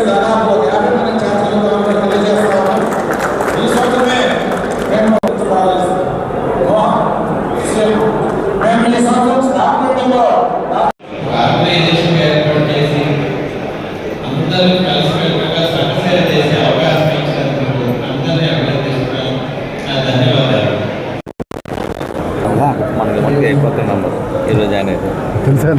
దాదాపు 50 మంది ఛాన్సలర్లు తెలియజేస్తాము. ఈ సంవత్సరమే మేము ఈ సంవత్సరం స్టాఫ్ మీటింగ్లో ఆర్గనైజేషన్ ఏర్పాటు చేసి అందరూ కలిసిమెలిసిగా సక్సెస్ చేసే అవకాశం ఇచ్చినందుకు అందరినీ అభినందిస్తున్నాను. నా ధన్యవాదాలు. మనకి అయిపోతున్నాం ఈరోజు అనేది తెలుసా.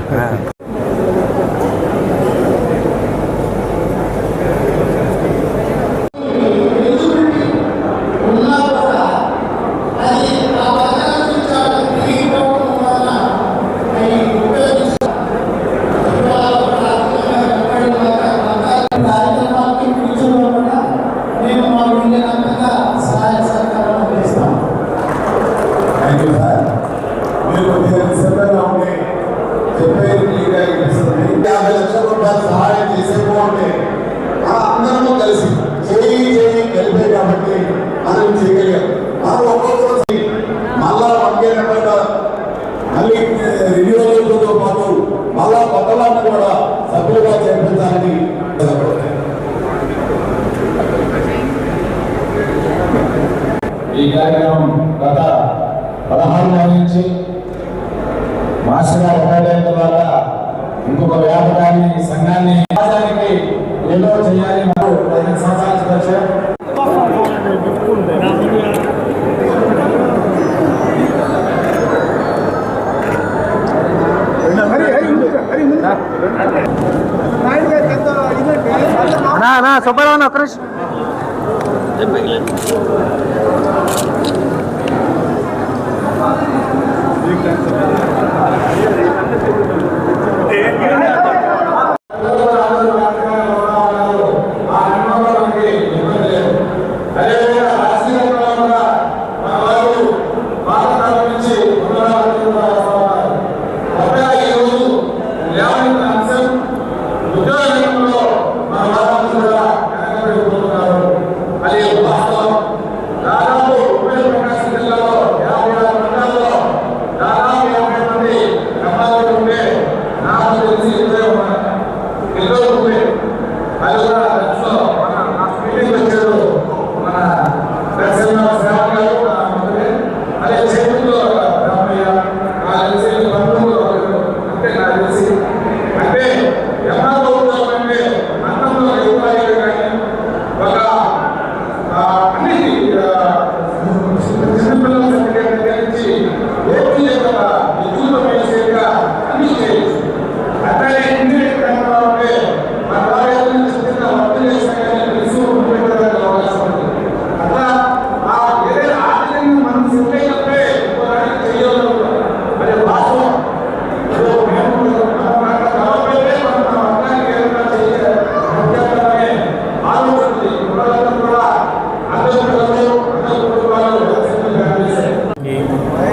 సహాయం చేసేపోతే అందరము కలిసి చేయి కలిపే కాబట్టి మనం చేయగలిగాం. మనం ఒక్కొక్కరు మళ్ళా ఒకేరకంగా మళ్ళీ రిన్యూవల్తో పాటు మళ్ళా కొత్త వాళ్ళని కూడా సభ్యులుగా చేర్పించాలని ఈ కార్యక్రమం గత 16 నుంచి మాస్టర్ గారు ఎక్కడైన తర్వాత ఇంకొక వ్యాపకాన్ని సంఘాన్ని సమాజానికి ఏదో చేయాలి. మనం 5 సంవత్సరాల పరిచయం సుబ్బారావు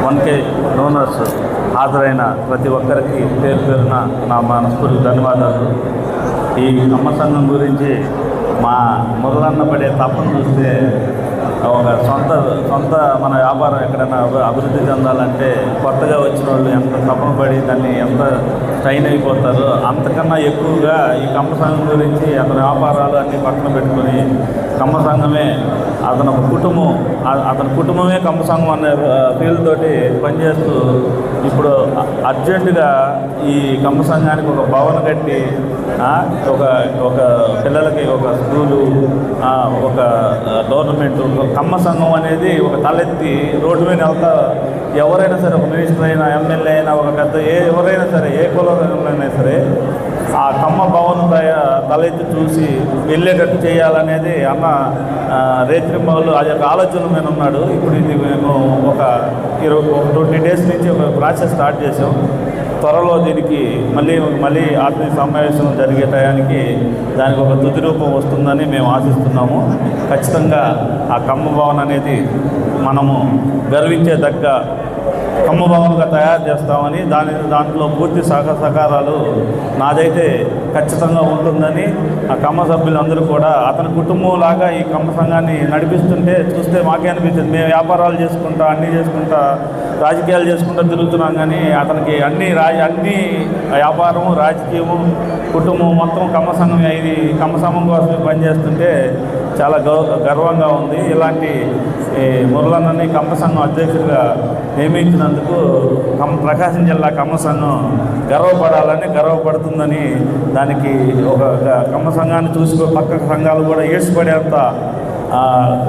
ఒక్క డోనర్స్ హాజరైన ప్రతి ఒక్కరికి పేరు పేరున నా మనస్ఫూర్తి ధన్యవాదాలు. ఈ అమ్మ సంఘం గురించి మా మొదలన్న పడే తపన చూస్తే ఒక సొంత మన వ్యాపారం ఎక్కడైనా అభివృద్ధి చెందాలంటే కొత్తగా వచ్చిన వాళ్ళు ఎంత తపన పడి దాన్ని ఎంత స్ట్రైన్ అయిపోతారో అంతకన్నా ఎక్కువగా ఈ కమ్మ సంఘం గురించి అతని వ్యాపారాలు అన్నీ పక్కన పెట్టుకొని కమ్మ సంఘమే అతని కుటుంబమే కమ్మ సంఘం అనే ఫీల్ తోటి పనిచేస్తూ ఇప్పుడు అర్జెంటుగా ఈ కమ్మ సంఘానికి ఒక భవనం కట్టి ఒక పిల్లలకి ఒక స్కూలు ఒక గవర్నమెంట్ కమ్మ సంఘం అనేది ఒక తలెత్తి రోడ్డు మీద వెళ్తా ఎవరైనా సరే ఒక మినిస్టర్ అయినా ఎమ్మెల్యే అయినా ఒక పెద్ద ఎవరైనా సరే ఏ కులంలో సరే ఆ కమ్మ భవనం తలెత్తి చూసి వెళ్ళేటట్టు చేయాలనేది అన్న రేత్రింబావులు ఆ యొక్క ఆలోచన మీద ఉన్నాడు. ఇప్పుడు ఇది మేము ఒక 20 days నుంచి ఒక ప్రాసెస్ స్టార్ట్ చేసాం. త్వరలో దీనికి మళ్ళీ ఆత్మీయ సమావేశం జరిగే టయానికి దానికి ఒక తుది రూపం వస్తుందని మేము ఆశిస్తున్నాము. ఖచ్చితంగా ఆ కమ్మ భవన్ అనేది మనము గర్వించేదగ్గ కమ్మ భవన్గా తయారు చేస్తామని దాంట్లో పూర్తి సహకారాలు నాదైతే ఖచ్చితంగా ఉంటుందని ఆ కమ్మ సభ్యులందరూ కూడా అతని కుటుంబం లాగా ఈ కమ్మ సంఘాన్ని నడిపిస్తుంటే చూస్తే మాకే అనిపించింది. మేము వ్యాపారాలు చేసుకుంటా అన్నీ చేసుకుంటా రాజకీయాలు చేసుకుంటూ తిరుగుతున్నాం, కానీ అతనికి అన్ని వ్యాపారము రాజకీయము కుటుంబం మొత్తం కమ్మ సంఘం ఇది కమ్మ సంఘం కోసమే పనిచేస్తుంటే చాలా గర్వంగా ఉంది. ఇలాంటి మురళన్నని కమ్మ సంఘం అధ్యక్షుడిగా నియమించినందుకు ప్రకాశం జిల్లా కమ్మ సంఘం గర్వపడుతుందని, దానికి ఒక కమ్మ సంఘాన్ని చూసి పక్క సంఘాలు కూడా ఈడ్చిపడేంత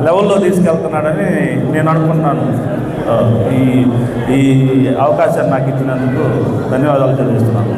లెవెల్లో తీసుకెళ్తున్నాడని నేను అనుకుంటున్నాను. ఈ అవకాశాన్ని నాకు ఇచ్చినందుకు ధన్యవాదాలు తెలియజేస్తున్నాను.